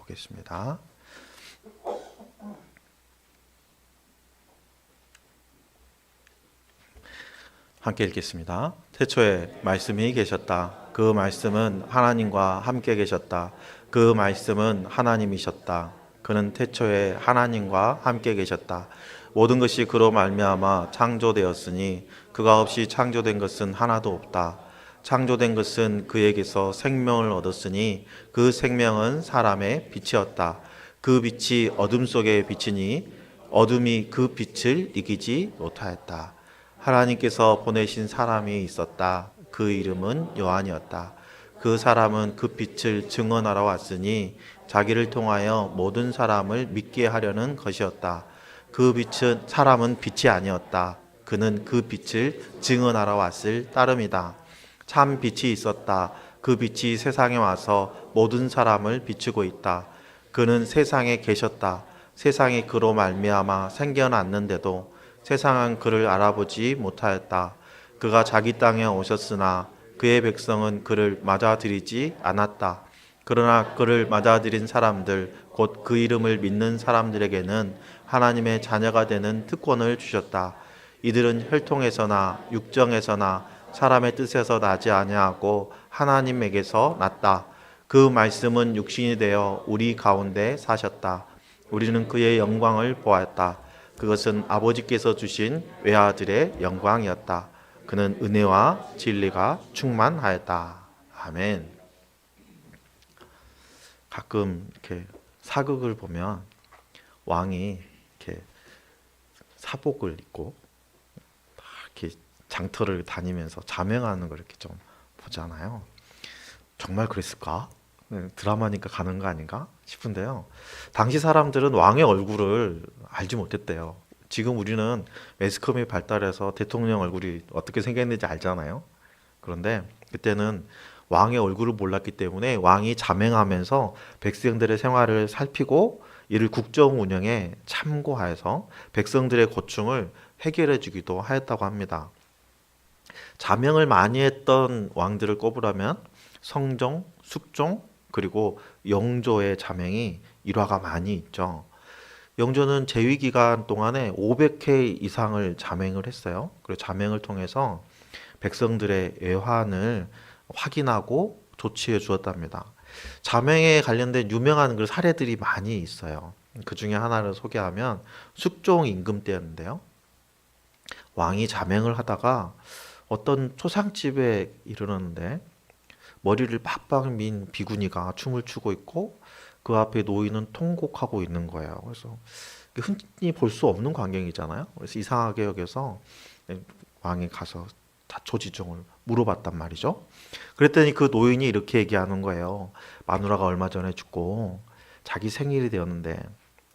보겠습니다. 함께 읽겠습니다. 태초에 말씀이 계셨다. 그 말씀은 하나님과 함께 계셨다. 그 말씀은 하나님이셨다. 그는 태초에 하나님과 함께 계셨다. 모든 것이 그로 말미암아 창조되었으니 그가 없이 창조된 것은 하나도 없다. 창조된 것은 그에게서 생명을 얻었으니 그 생명은 사람의 빛이었다. 그 빛이 어둠 속에 비치니 어둠이 그 빛을 이기지 못하였다. 하나님께서 보내신 사람이 있었다. 그 이름은 요한이었다. 그 사람은 그 빛을 증언하러 왔으니 자기를 통하여 모든 사람을 믿게 하려는 것이었다. 그 빛은 사람은 빛이 아니었다. 그는 그 빛을 증언하러 왔을 따름이다. 참 빛이 있었다. 그 빛이 세상에 와서 모든 사람을 비추고 있다. 그는 세상에 계셨다. 세상이 그로 말미암아 생겨났는데도 세상은 그를 알아보지 못하였다. 그가 자기 땅에 오셨으나 그의 백성은 그를 맞아들이지 않았다. 그러나 그를 맞아들인 사람들, 곧 그 이름을 믿는 사람들에게는 하나님의 자녀가 되는 특권을 주셨다. 이들은 혈통에서나 육정에서나 사람의 뜻에서 나지 아니하고 하나님에게서 났다. 그 말씀은 육신이 되어 우리 가운데 사셨다. 우리는 그의 영광을 보았다. 그것은 아버지께서 주신 외아들의 영광이었다. 그는 은혜와 진리가 충만하였다. 아멘. 가끔 이렇게 사극을 보면 왕이 이렇게 사복을 입고 이렇게 장터를 다니면서 자명하는 걸 이렇게 좀 보잖아요. 정말 그랬을까? 드라마니까 가는 거 아닌가 싶은데요. 당시 사람들은 왕의 얼굴을 알지 못했대요. 지금 우리는 매스컴이 발달해서 대통령 얼굴이 어떻게 생겼는지 알잖아요. 그런데 그때는 왕의 얼굴을 몰랐기 때문에 왕이 자명하면서 백성들의 생활을 살피고 이를 국정 운영에 참고하여서 백성들의 고충을 해결해 주기도 하였다고 합니다. 자명을 많이 했던 왕들을 꼽으라면 성종, 숙종, 그리고 영조의 자명이 일화가 많이 있죠. 영조는 재위 기간 동안에 500회 이상을 자명을 했어요. 그리고 자명을 통해서 백성들의 애환을 확인하고 조치해 주었답니다. 자명에 관련된 유명한 그 사례들이 많이 있어요. 그 중에 하나를 소개하면 숙종 임금 때였는데요. 왕이 자명을 하다가 어떤 초상집에 이르렀는데 머리를 빡빡 민 비구니가 춤을 추고 있고 그 앞에 노인은 통곡하고 있는 거예요. 그래서 흔히 볼 수 없는 광경이잖아요. 그래서 이상하게 여겨서 왕이 가서 자초지종을 물어봤단 말이죠. 그랬더니 그 노인이 이렇게 얘기하는 거예요. 마누라가 얼마 전에 죽고 자기 생일이 되었는데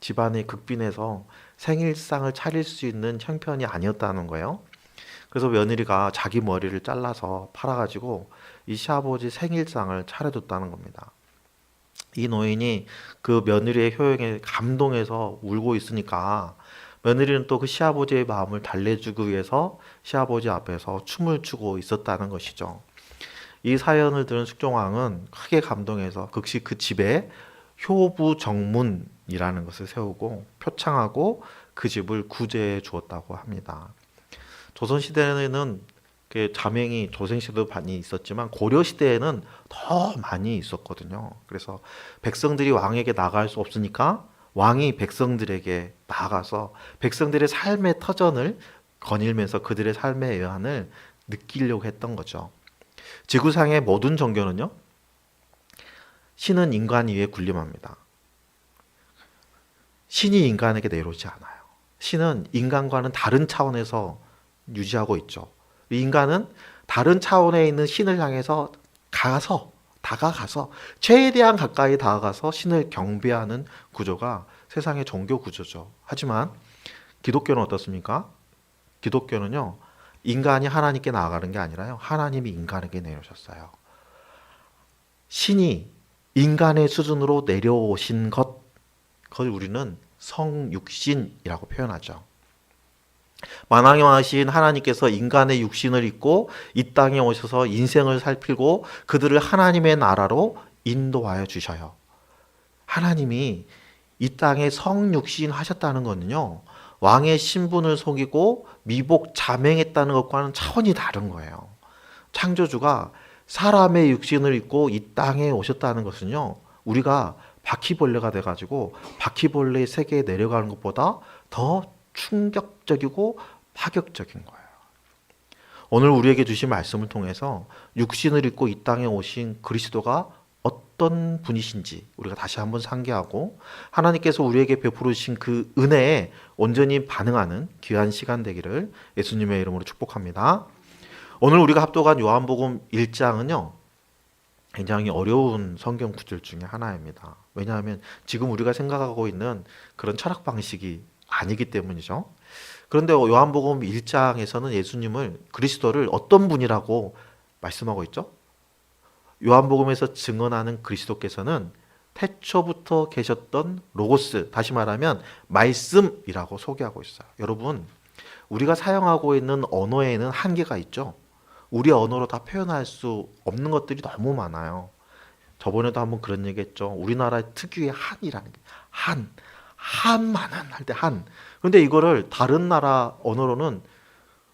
집안이 극빈해서 생일상을 차릴 수 있는 형편이 아니었다는 거예요. 그래서 며느리가 자기 머리를 잘라서 팔아가지고 이 시아버지 생일상을 차려줬다는 겁니다. 이 노인이 그 며느리의 효용에 감동해서 울고 있으니까 며느리는 또 그 시아버지의 마음을 달래주기 위해서 시아버지 앞에서 춤을 추고 있었다는 것이죠. 이 사연을 들은 숙종왕은 크게 감동해서 즉시 그 집에 효부정문이라는 것을 세우고 표창하고 그 집을 구제해 주었다고 합니다. 조선시대에는 자명이 조선시대도 많이 있었지만 고려시대에는 더 많이 있었거든요. 그래서 백성들이 왕에게 나갈 수 없으니까 왕이 백성들에게 나아가서 백성들의 삶의 터전을 거닐면서 그들의 삶의 애환을 느끼려고 했던 거죠. 지구상의 모든 종교는요, 신은 인간 위에 군림합니다. 신이 인간에게 내려오지 않아요. 신은 인간과는 다른 차원에서 유지하고 있죠. 인간은 다른 차원에 있는 신을 향해서 다가가서 최대한 가까이 다가가서 신을 경배하는 구조가 세상의 종교 구조죠. 하지만 기독교는 어떻습니까? 기독교는요, 인간이 하나님께 나아가는 게 아니라요, 하나님이 인간에게 내려오셨어요. 신이 인간의 수준으로 내려오신 그걸 우리는 성육신이라고 표현하죠. 만왕의 왕이신 하나님께서 인간의 육신을 입고 이 땅에 오셔서 인생을 살피고 그들을 하나님의 나라로 인도하여 주셔요. 하나님이 이 땅에 성육신 하셨다는 것은요, 왕의 신분을 속이고 미복 자맹했다는 것과는 차원이 다른 거예요. 창조주가 사람의 육신을 입고 이 땅에 오셨다는 것은요, 우리가 바퀴벌레가 돼가지고 바퀴벌레의 세계에 내려가는 것보다 더 충격적이고 파격적인 거예요. 오늘 우리에게 주신 말씀을 통해서 육신을 입고 이 땅에 오신 그리스도가 어떤 분이신지 우리가 다시 한번 상기하고, 하나님께서 우리에게 베풀으신 그 은혜에 온전히 반응하는 귀한 시간 되기를 예수님의 이름으로 축복합니다. 오늘 우리가 합독한 요한복음 1장은요, 굉장히 어려운 성경 구절 중에 하나입니다. 왜냐하면 지금 우리가 생각하고 있는 그런 철학 방식이 아니기 때문이죠. 그런데 요한복음 1장에서는 예수님을, 그리스도를 어떤 분이라고 말씀하고 있죠? 요한복음에서 증언하는 그리스도께서는 태초부터 계셨던 로고스, 다시 말하면 말씀이라고 소개하고 있어요. 여러분, 우리가 사용하고 있는 언어에는 한계가 있죠. 우리 언어로 다 표현할 수 없는 것들이 너무 많아요. 저번에도 한번 그런 얘기 했죠. 우리나라 특유의 한이라는 게, 한만은 할 때 한. 그런데 이거를 다른 나라 언어로는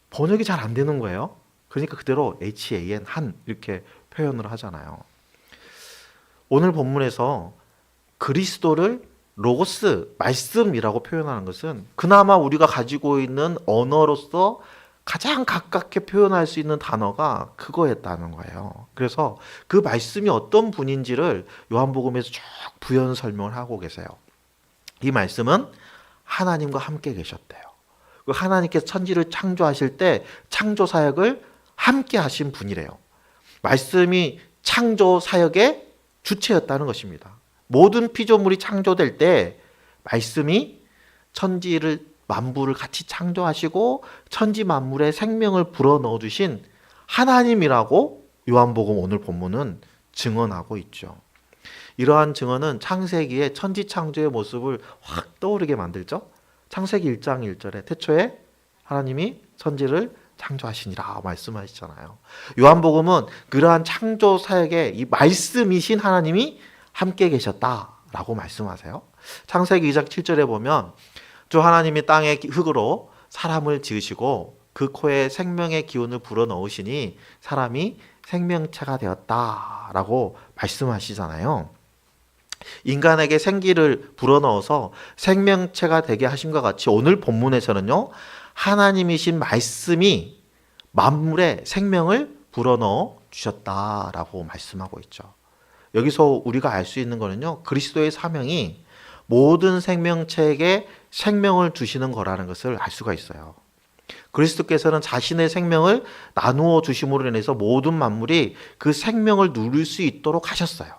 번역이 잘 안 되는 거예요. 그러니까 그대로 HAN, 한, 이렇게 표현을 하잖아요. 오늘 본문에서 그리스도를 로고스, 말씀이라고 표현하는 것은 그나마 우리가 가지고 있는 언어로서 가장 가깝게 표현할 수 있는 단어가 그거였다는 거예요. 그래서 그 말씀이 어떤 분인지를 요한복음에서 쭉 부연 설명을 하고 계세요. 이 말씀은 하나님과 함께 계셨대요. 하나님께서 천지를 창조하실 때 창조 사역을 함께 하신 분이래요. 말씀이 창조 사역의 주체였다는 것입니다. 모든 피조물이 창조될 때 말씀이 천지를, 만물을 같이 창조하시고 천지 만물에 생명을 불어넣어 주신 하나님이라고 요한복음 오늘 본문은 증언하고 있죠. 이러한 증언은 창세기의 천지 창조의 모습을 확 떠오르게 만들죠. 창세기 1장 1절에 태초에 하나님이 천지를 창조하시니라 말씀하시잖아요. 요한복음은 그러한 창조 사역에 이 말씀이신 하나님이 함께 계셨다라고 말씀하세요. 창세기 2장 7절에 보면 주 하나님이 땅의 흙으로 사람을 지으시고 그 코에 생명의 기운을 불어넣으시니 사람이 생명체가 되었다라고 말씀하시잖아요. 인간에게 생기를 불어넣어서 생명체가 되게 하심과 같이 오늘 본문에서는요, 하나님이신 말씀이 만물에 생명을 불어넣어 주셨다라고 말씀하고 있죠. 여기서 우리가 알 수 있는 거는요, 그리스도의 사명이 모든 생명체에게 생명을 주시는 거라는 것을 알 수가 있어요. 그리스도께서는 자신의 생명을 나누어 주심으로 인해서 모든 만물이 그 생명을 누릴 수 있도록 하셨어요.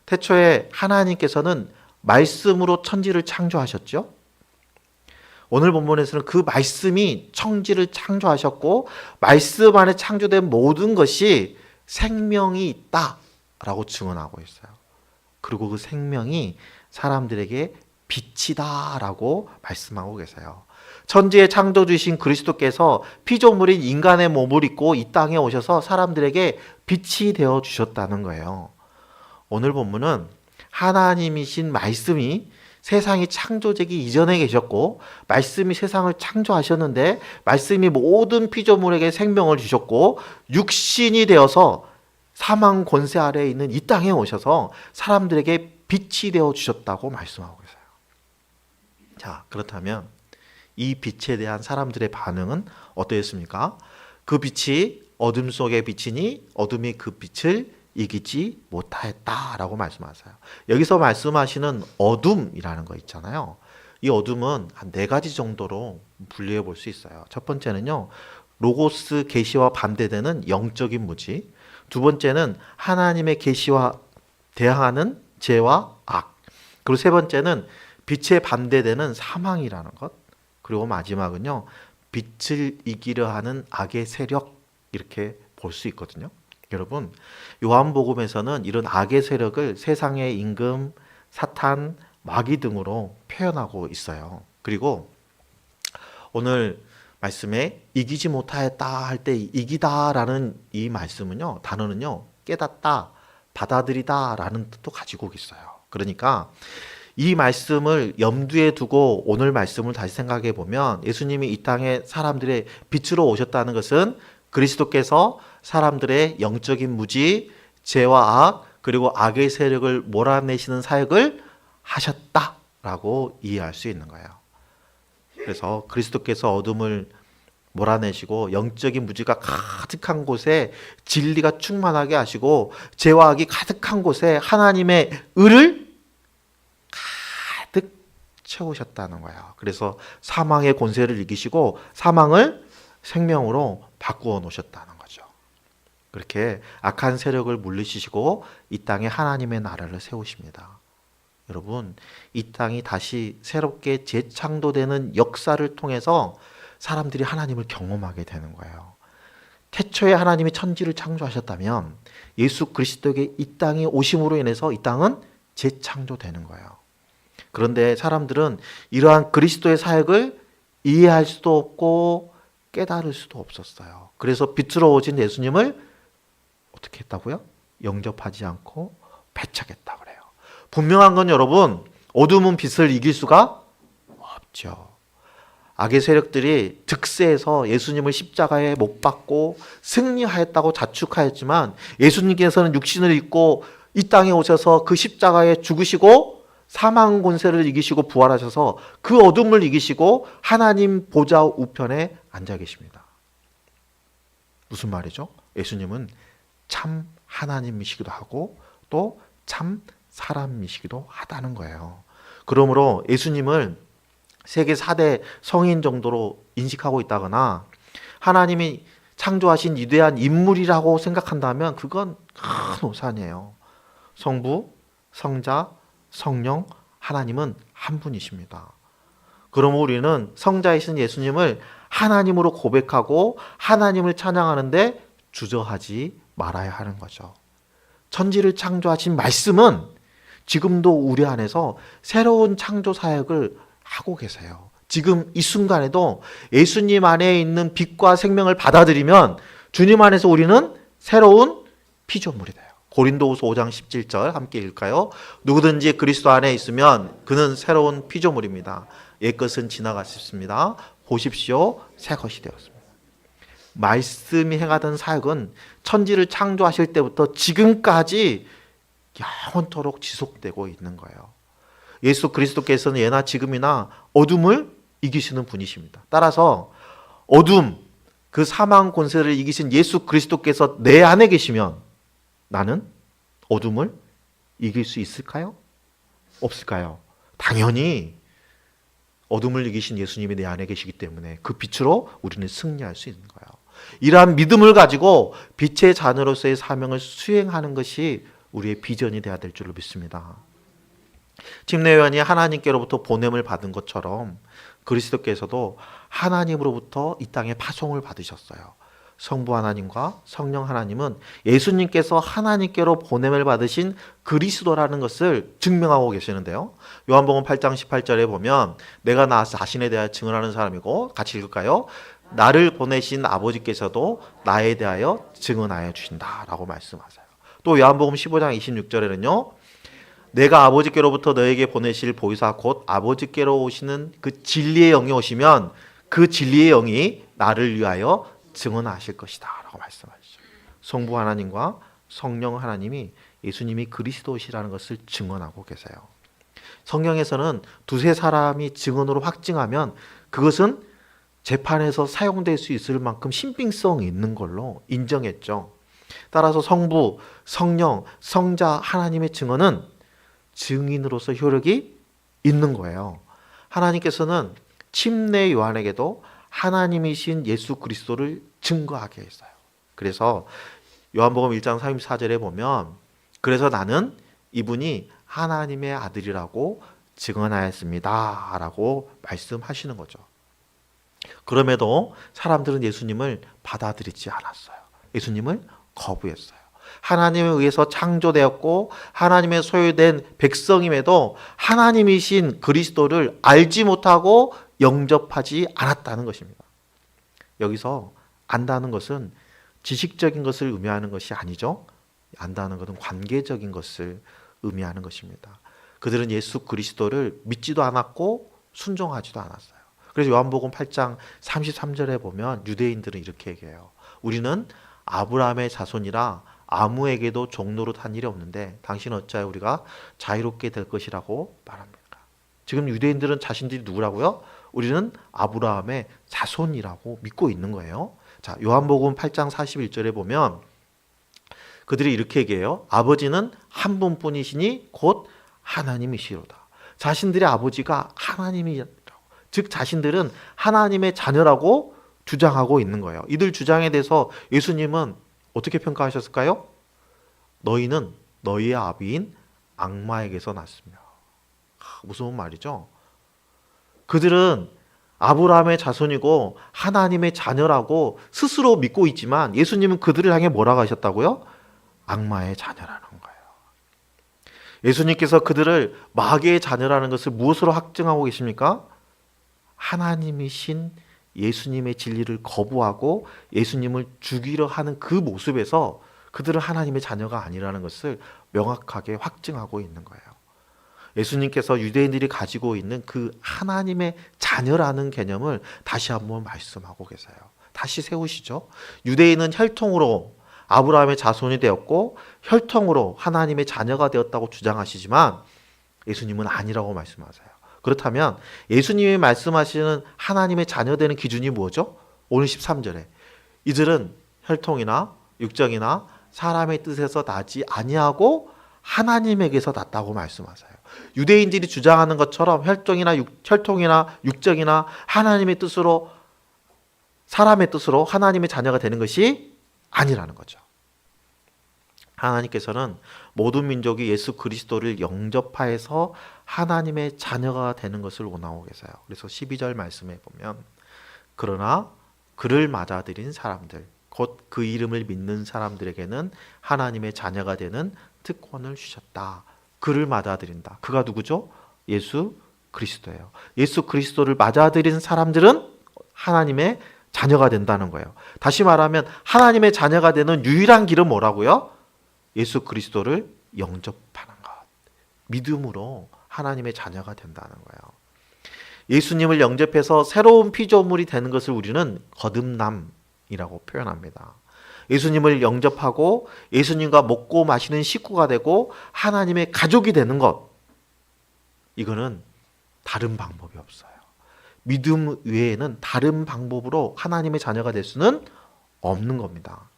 태초에 하나님께서는 말씀으로 천지를 창조하셨죠. 오늘 본문에서는 그 말씀이 천지를 창조하셨고 말씀 안에 창조된 모든 것이 생명이 있다라고 증언하고 있어요. 그리고 그 생명이 사람들에게 빛이다라고 말씀하고 계세요. 천지의 창조주이신 그리스도께서 피조물인 인간의 몸을 입고 이 땅에 오셔서 사람들에게 빛이 되어 주셨다는 거예요. 오늘 본문은 하나님이신 말씀이 세상이 창조되기 이전에 계셨고 말씀이 세상을 창조하셨는데 말씀이 모든 피조물에게 생명을 주셨고 육신이 되어서 사망 권세 아래에 있는 이 땅에 오셔서 사람들에게 빛이 되어 주셨다고 말씀하고 계세요. 자, 그렇다면 이 빛에 대한 사람들의 반응은 어떠했습니까? 그 빛이 어둠 속의 빛이니 어둠이 그 빛을 이기지 못하였다라고 말씀하세요. 여기서 말씀하시는 어둠이라는 거 있잖아요. 이 어둠은 한 4가지 정도로 분리해 볼 수 있어요. 첫 번째는요, 로고스 계시와 반대되는 영적인 무지. 두 번째는 하나님의 계시와 대항하는 죄와 악. 그리고 세 번째는 빛에 반대되는 사망이라는 것. 그리고 마지막은요, 빛을 이기려 하는 악의 세력, 이렇게 볼 수 있거든요. 여러분, 요한복음에서는 이런 악의 세력을 세상의 임금, 사탄, 마귀 등으로 표현하고 있어요. 그리고 오늘 말씀에 이기지 못하였다 할 때 이기다라는 이 말씀은요, 단어는요, 깨닫다, 받아들이다라는 뜻도 가지고 있어요. 그러니까 이 말씀을 염두에 두고 오늘 말씀을 다시 생각해 보면 예수님이 이 땅에 사람들의 빛으로 오셨다는 것은 그리스도께서 사람들의 영적인 무지, 죄와 악, 그리고 악의 세력을 몰아내시는 사역을 하셨다라고 이해할 수 있는 거예요. 그래서 그리스도께서 어둠을 몰아내시고 영적인 무지가 가득한 곳에 진리가 충만하게 하시고 죄와 악이 가득한 곳에 하나님의 의를 가득 채우셨다는 거예요. 그래서 사망의 권세를 이기시고 사망을 생명으로 바꾸어 놓으셨다는 거죠. 그렇게 악한 세력을 물리치시고 이 땅에 하나님의 나라를 세우십니다. 여러분, 이 땅이 다시 새롭게 재창조되는 역사를 통해서 사람들이 하나님을 경험하게 되는 거예요. 태초에 하나님이 천지를 창조하셨다면 예수 그리스도의 이 땅에 오심으로 인해서 이 땅은 재창조되는 거예요. 그런데 사람들은 이러한 그리스도의 사역을 이해할 수도 없고 깨달을 수도 없었어요. 그래서 빛으로 오신 예수님을 어떻게 했다고요? 영접하지 않고 배척했다고 그래요. 분명한 건 여러분, 어둠은 빛을 이길 수가 없죠. 악의 세력들이 득세해서 예수님을 십자가에 못 박고 승리하였다고 자축하였지만 예수님께서는 육신을 입고 이 땅에 오셔서 그 십자가에 죽으시고 사망 권세를 이기시고 부활하셔서 그 어둠을 이기시고 하나님 보좌 우편에 앉아 계십니다. 무슨 말이죠? 예수님은 참 하나님이시기도 하고 또 참 사람이시기도 하다는 거예요. 그러므로 예수님을 세계 4대 성인 정도로 인식하고 있다거나 하나님이 창조하신 위대한 인물이라고 생각한다면 그건 큰 오산이에요. 성부, 성자, 성령, 하나님은 한 분이십니다. 그러므로 우리는 성자이신 예수님을 하나님으로 고백하고 하나님을 찬양하는데 주저하지 말아야 하는 거죠. 천지를 창조하신 말씀은 지금도 우리 안에서 새로운 창조 사역을 하고 계세요. 지금 이 순간에도 예수님 안에 있는 빛과 생명을 받아들이면 주님 안에서 우리는 새로운 피조물이 돼요. 고린도후서 5장 17절 함께 읽을까요? 누구든지 그리스도 안에 있으면 그는 새로운 피조물입니다. 옛것은 지나갔습니다. 보십시오, 새 것이 되었습니다. 말씀이 행하던 사역은 천지를 창조하실 때부터 지금까지 영원토록 지속되고 있는 거예요. 예수 그리스도께서는 예나 지금이나 어둠을 이기시는 분이십니다. 따라서 어둠, 그 사망 권세를 이기신 예수 그리스도께서 내 안에 계시면 나는 어둠을 이길 수 있을까요? 없을까요? 당연히 어둠을 이기신 예수님이 내 안에 계시기 때문에 그 빛으로 우리는 승리할 수 있는 거예요. 이러한 믿음을 가지고 빛의 자녀로서의 사명을 수행하는 것이 우리의 비전이 되어야 될 줄로 믿습니다. 침례요한이 하나님께로부터 보냄을 받은 것처럼 그리스도께서도 하나님으로부터 이 땅에 파송을 받으셨어요. 성부 하나님과 성령 하나님은 예수님께서 하나님께로 보냄을 받으신 그리스도라는 것을 증명하고 계시는데요. 요한복음 8장 18절에 보면 내가 나 자신에 대하여 증언하는 사람이고, 같이 읽을까요? 나를 보내신 아버지께서도 나에 대하여 증언하여 주신다라고 말씀하세요. 또 요한복음 15장 26절에는요. 내가 아버지께로부터 너에게 보내실 보이사 곧 아버지께로 오시는 그 진리의 영이 오시면 그 진리의 영이 나를 위하여 증언하실 것이다 라고 말씀하시죠. 성부 하나님과 성령 하나님이 예수님이 그리스도시라는 것을 증언하고 계세요. 성경에서는 두세 사람이 증언으로 확증하면 그것은 재판에서 사용될 수 있을 만큼 신빙성이 있는 걸로 인정했죠. 따라서 성부, 성령, 성자 하나님의 증언은 증인으로서 효력이 있는 거예요. 하나님께서는 침례 요한에게도 하나님이신 예수 그리스도를 증거하게 했어요. 그래서 요한복음 1장 34절에 보면 그래서 나는 이분이 하나님의 아들이라고 증언하였습니다 라고 말씀하시는 거죠. 그럼에도 사람들은 예수님을 받아들이지 않았어요. 예수님을 거부했어요. 하나님에 의해서 창조되었고 하나님의 소유된 백성임에도 하나님이신 그리스도를 알지 못하고 영접하지 않았다는 것입니다. 여기서 안다는 것은 지식적인 것을 의미하는 것이 아니죠. 안다는 것은 관계적인 것을 의미하는 것입니다. 그들은 예수 그리스도를 믿지도 않았고 순종하지도 않았어요. 그래서 요한복음 8장 33절에 보면 유대인들은 이렇게 얘기해요. 우리는 아브라함의 자손이라 아무에게도 종노릇한 일이 없는데 당신은 어찌하여 우리가 자유롭게 될 것이라고 말합니까? 지금 유대인들은 자신들이 누구라고요? 우리는 아브라함의 자손이라고 믿고 있는 거예요. 자, 요한복음 8장 41절에 보면 그들이 이렇게 얘기해요. 아버지는 한 분뿐이시니 곧 하나님이시로다. 자신들의 아버지가 하나님이라고, 즉 자신들은 하나님의 자녀라고 주장하고 있는 거예요. 이들 주장에 대해서 예수님은 어떻게 평가하셨을까요? 너희는 너희의 아비인 악마에게서 났으며. 무서운 말이죠. 그들은 아브라함의 자손이고 하나님의 자녀라고 스스로 믿고 있지만 예수님은 그들을 향해 뭐라고 하셨다고요? 악마의 자녀라는 거예요. 예수님께서 그들을 마귀의 자녀라는 것을 무엇으로 확증하고 계십니까? 하나님이신 예수님의 진리를 거부하고 예수님을 죽이려 하는 그 모습에서 그들은 하나님의 자녀가 아니라는 것을 명확하게 확증하고 있는 거예요. 예수님께서 유대인들이 가지고 있는 그 하나님의 자녀라는 개념을 다시 한번 말씀하고 계세요. 다시 세우시죠. 유대인은 혈통으로 아브라함의 자손이 되었고 혈통으로 하나님의 자녀가 되었다고 주장하시지만 예수님은 아니라고 말씀하세요. 그렇다면 예수님이 말씀하시는 하나님의 자녀 되는 기준이 뭐죠? 오늘 13절에 이들은 혈통이나 육정이나 사람의 뜻에서 나지 아니하고 하나님에게서 났다고 말씀하세요. 유대인들이 주장하는 것처럼 혈통이나 육정이나 하나님의 뜻으로 사람의 뜻으로 하나님의 자녀가 되는 것이 아니라는 거죠. 하나님께서는 모든 민족이 예수 그리스도를 영접하여서 하나님의 자녀가 되는 것을 원하고 계세요. 그래서 12절 말씀에 보면 그러나 그를 맞아들인 사람들 곧 그 이름을 믿는 사람들에게는 하나님의 자녀가 되는 특권을 주셨다. 그를 맞아들인다. 그가 누구죠? 예수 그리스도예요. 예수 그리스도를 맞아들인 사람들은 하나님의 자녀가 된다는 거예요. 다시 말하면 하나님의 자녀가 되는 유일한 길은 뭐라고요? 예수 그리스도를 영접하는 것. 믿음으로 하나님의 자녀가 된다는 거예요. 예수님을 영접해서 새로운 피조물이 되는 것을 우리는 거듭남이라고 표현합니다. 예수님을 영접하고 예수님과 먹고 마시는 식구가 되고 하나님의 가족이 되는 것. 이거는 다른 방법이 없어요. 믿음 외에는 다른 방법으로 하나님의 자녀가 될 수는 없는 겁니다.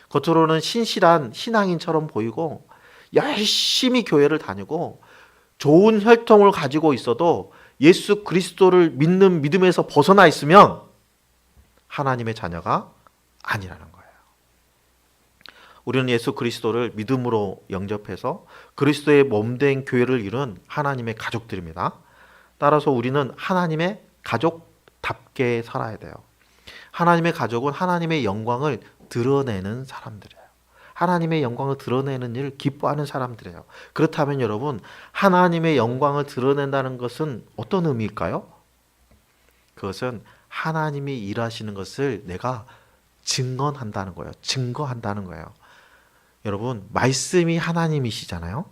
겉으로는 신실한 신앙인처럼 보이고 열심히 교회를 다니고 좋은 혈통을 가지고 있어도 예수 그리스도를 믿는 믿음에서 벗어나 있으면 하나님의 자녀가 아니라는 거예요. 우리는 예수 그리스도를 믿음으로 영접해서 그리스도의 몸된 교회를 이룬 하나님의 가족들입니다. 따라서 우리는 하나님의 가족답게 살아야 돼요. 하나님의 가족은 하나님의 영광을 드러내는 사람들이에요. 하나님의 영광을 드러내는 일을 기뻐하는 사람들이에요. 그렇다면 여러분, 하나님의 영광을 드러낸다는 것은 어떤 의미일까요? 그것은 하나님이 일하시는 것을 내가 증언한다는 거예요. 증거한다는 거예요. 여러분, 말씀이 하나님이시잖아요.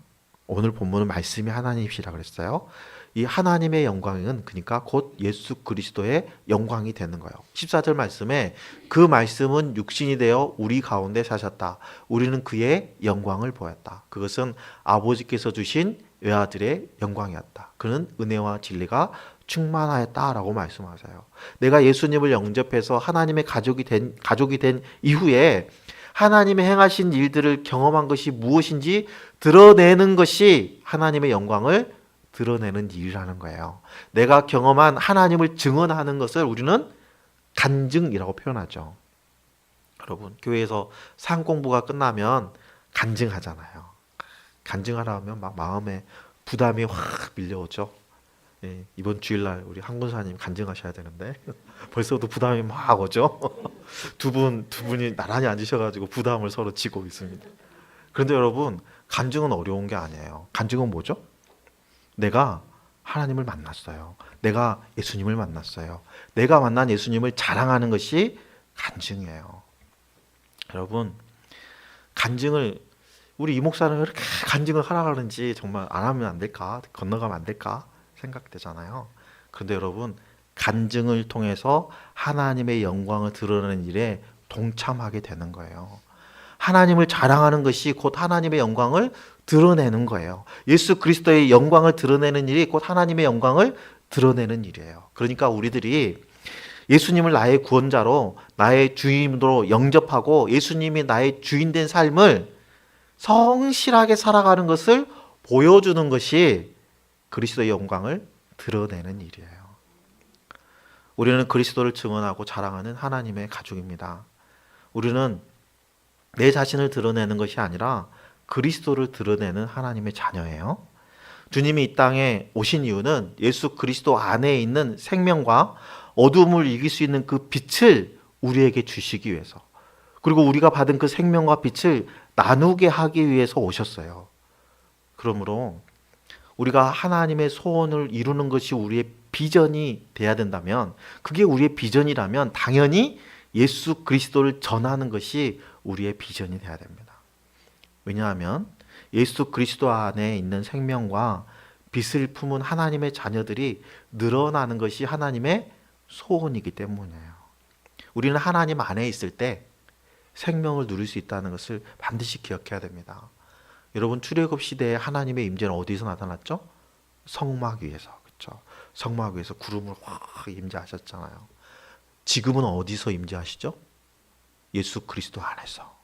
오늘 본문은 말씀이 하나님이시라 그랬어요. 이 하나님의 영광은 그러니까 곧 예수 그리스도의 영광이 되는 거예요. 14절 말씀에 그 말씀은 육신이 되어 우리 가운데 사셨다. 우리는 그의 영광을 보았다. 그것은 아버지께서 주신 외아들의 영광이었다. 그는 은혜와 진리가 충만하였다라고 말씀하세요. 내가 예수님을 영접해서 하나님의 가족이 된 이후에 하나님의 행하신 일들을 경험한 것이 무엇인지 드러내는 것이 하나님의 영광을 드러내는 일이라는 거예요. 내가 경험한 하나님을 증언하는 것을 우리는 간증이라고 표현하죠. 여러분, 교회에서 상 공부가 끝나면 간증하잖아요. 간증하라 하면 막 마음에 부담이 확 밀려오죠. 예, 이번 주일날 우리 한 권사님 간증하셔야 되는데 벌써도 부담이 막 오죠. 두 분이 나란히 앉으셔가지고 부담을 서로 지고 있습니다. 그런데 여러분, 간증은 어려운 게 아니에요. 간증은 뭐죠? 내가 하나님을 만났어요. 내가 예수님을 만났어요. 내가 만난 예수님을 자랑하는 것이 간증이에요. 여러분, 간증을 우리 이 목사는 왜 이렇게 간증을 하라 그러는지 정말 안 하면 안 될까? 건너가면 안 될까? 생각되잖아요. 그런데 여러분, 간증을 통해서 하나님의 영광을 드러내는 일에 동참하게 되는 거예요. 하나님을 자랑하는 것이 곧 하나님의 영광을 드러내는 거예요. 예수 그리스도의 영광을 드러내는 일이 곧 하나님의 영광을 드러내는 일이에요. 그러니까 우리들이 예수님을 나의 구원자로, 나의 주인으로 영접하고 예수님이 나의 주인 된 삶을 성실하게 살아가는 것을 보여주는 것이 그리스도의 영광을 드러내는 일이에요. 우리는 그리스도를 증언하고 자랑하는 하나님의 가족입니다. 우리는 내 자신을 드러내는 것이 아니라 그리스도를 드러내는 하나님의 자녀예요. 주님이 이 땅에 오신 이유는 예수 그리스도 안에 있는 생명과 어둠을 이길 수 있는 그 빛을 우리에게 주시기 위해서, 그리고 우리가 받은 그 생명과 빛을 나누게 하기 위해서 오셨어요. 그러므로 우리가 하나님의 소원을 이루는 것이 우리의 비전이 돼야 된다면, 그게 우리의 비전이라면 당연히 예수 그리스도를 전하는 것이 우리의 비전이 돼야 됩니다. 왜냐하면 예수 그리스도 안에 있는 생명과 빛을 품은 하나님의 자녀들이 늘어나는 것이 하나님의 소원이기 때문이에요. 우리는 하나님 안에 있을 때 생명을 누릴 수 있다는 것을 반드시 기억해야 됩니다. 여러분, 출애굽 시대에 하나님의 임재는 어디서 나타났죠? 성막 위에서. 그렇죠? 성막 위에서 구름을 확 임재하셨잖아요. 지금은 어디서 임재하시죠? 예수 그리스도 안에서.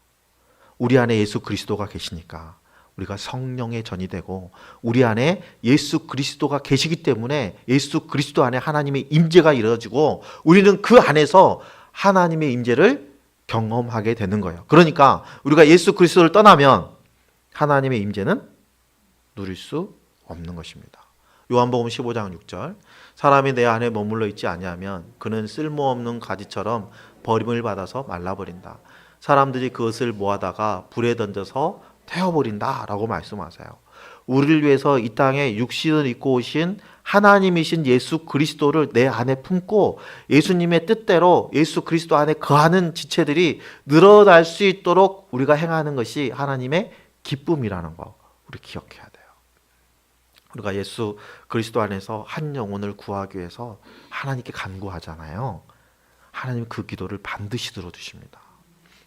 우리 안에 예수 그리스도가 계시니까 우리가 성령의 전이 되고, 우리 안에 예수 그리스도가 계시기 때문에 예수 그리스도 안에 하나님의 임재가 이루어지고 우리는 그 안에서 하나님의 임재를 경험하게 되는 거예요. 그러니까 우리가 예수 그리스도를 떠나면 하나님의 임재는 누릴 수 없는 것입니다. 요한복음 15장 6절, 사람이 내 안에 머물러 있지 아니하면 그는 쓸모없는 가지처럼 버림을 받아서 말라버린다. 사람들이 그것을 모아다가 불에 던져서 태워버린다 라고 말씀하세요. 우리를 위해서 이 땅에 육신을 입고 오신 하나님이신 예수 그리스도를 내 안에 품고 예수님의 뜻대로 예수 그리스도 안에 거하는 지체들이 늘어날 수 있도록 우리가 행하는 것이 하나님의 기쁨이라는 거 우리 기억해야 돼요. 우리가 예수 그리스도 안에서 한 영혼을 구하기 위해서 하나님께 간구하잖아요. 하나님 그 기도를 반드시 들어주십니다.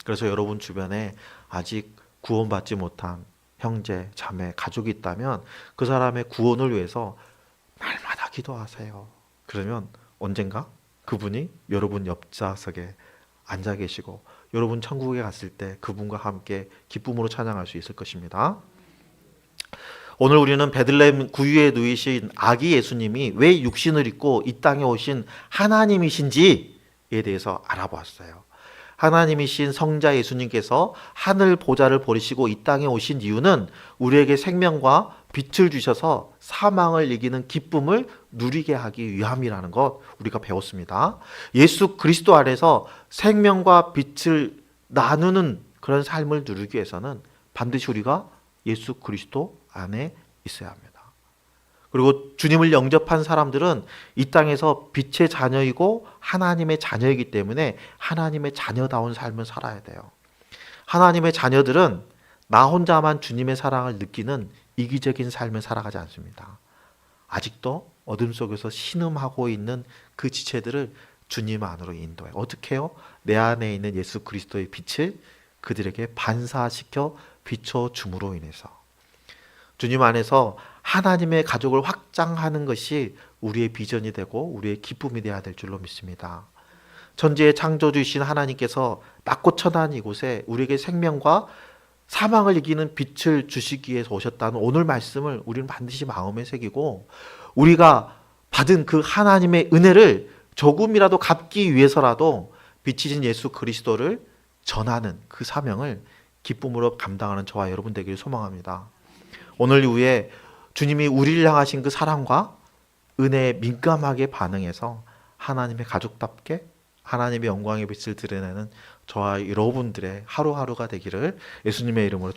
그래서 여러분 주변에 아직 구원받지 못한 형제, 자매, 가족이 있다면 그 사람의 구원을 위해서 날마다 기도하세요. 그러면 언젠가 그분이 여러분 옆좌석에 앉아 계시고 여러분 천국에 갔을 때 그분과 함께 기쁨으로 찬양할 수 있을 것입니다. 오늘 우리는 베들레헴 구유에 누이신 아기 예수님이 왜 육신을 입고 이 땅에 오신 하나님이신지에 대해서 알아보았어요. 하나님이신 성자 예수님께서 하늘 보좌를 버리시고 이 땅에 오신 이유는 우리에게 생명과 빛을 주셔서 사망을 이기는 기쁨을 누리게 하기 위함이라는 것 우리가 배웠습니다. 예수 그리스도 안에서 생명과 빛을 나누는 그런 삶을 누리기 위해서는 반드시 우리가 예수 그리스도 안에 있어야 합니다. 그리고 주님을 영접한 사람들은 이 땅에서 빛의 자녀이고 하나님의 자녀이기 때문에 하나님의 자녀다운 삶을 살아야 돼요. 하나님의 자녀들은 나 혼자만 주님의 사랑을 느끼는 이기적인 삶을 살아가지 않습니다. 아직도 어둠 속에서 신음하고 있는 그 지체들을 주님 안으로 인도해요. 어떻게 해요? 내 안에 있는 예수 그리스도의 빛을 그들에게 반사시켜 비춰줌으로 인해서 주님 안에서 하나님의 가족을 확장하는 것이 우리의 비전이 되고 우리의 기쁨이 되어야 될 줄로 믿습니다. 천지의 창조주이신 하나님께서 낮고 천한 이곳에 우리에게 생명과 사망을 이기는 빛을 주시기 위해서 오셨다는 오늘 말씀을 우리는 반드시 마음에 새기고 우리가 받은 그 하나님의 은혜를 조금이라도 갚기 위해서라도 빛이신 예수 그리스도를 전하는 그 사명을 기쁨으로 감당하는 저와 여러분 되기를 소망합니다. 오늘 이후에 주님이 우리를 향하신 그 사랑과 은혜에 민감하게 반응해서 하나님의 가족답게 하나님의 영광의 빛을 드러내는 저와 여러분들의 하루하루가 되기를 예수님의 이름으로 축복합니다.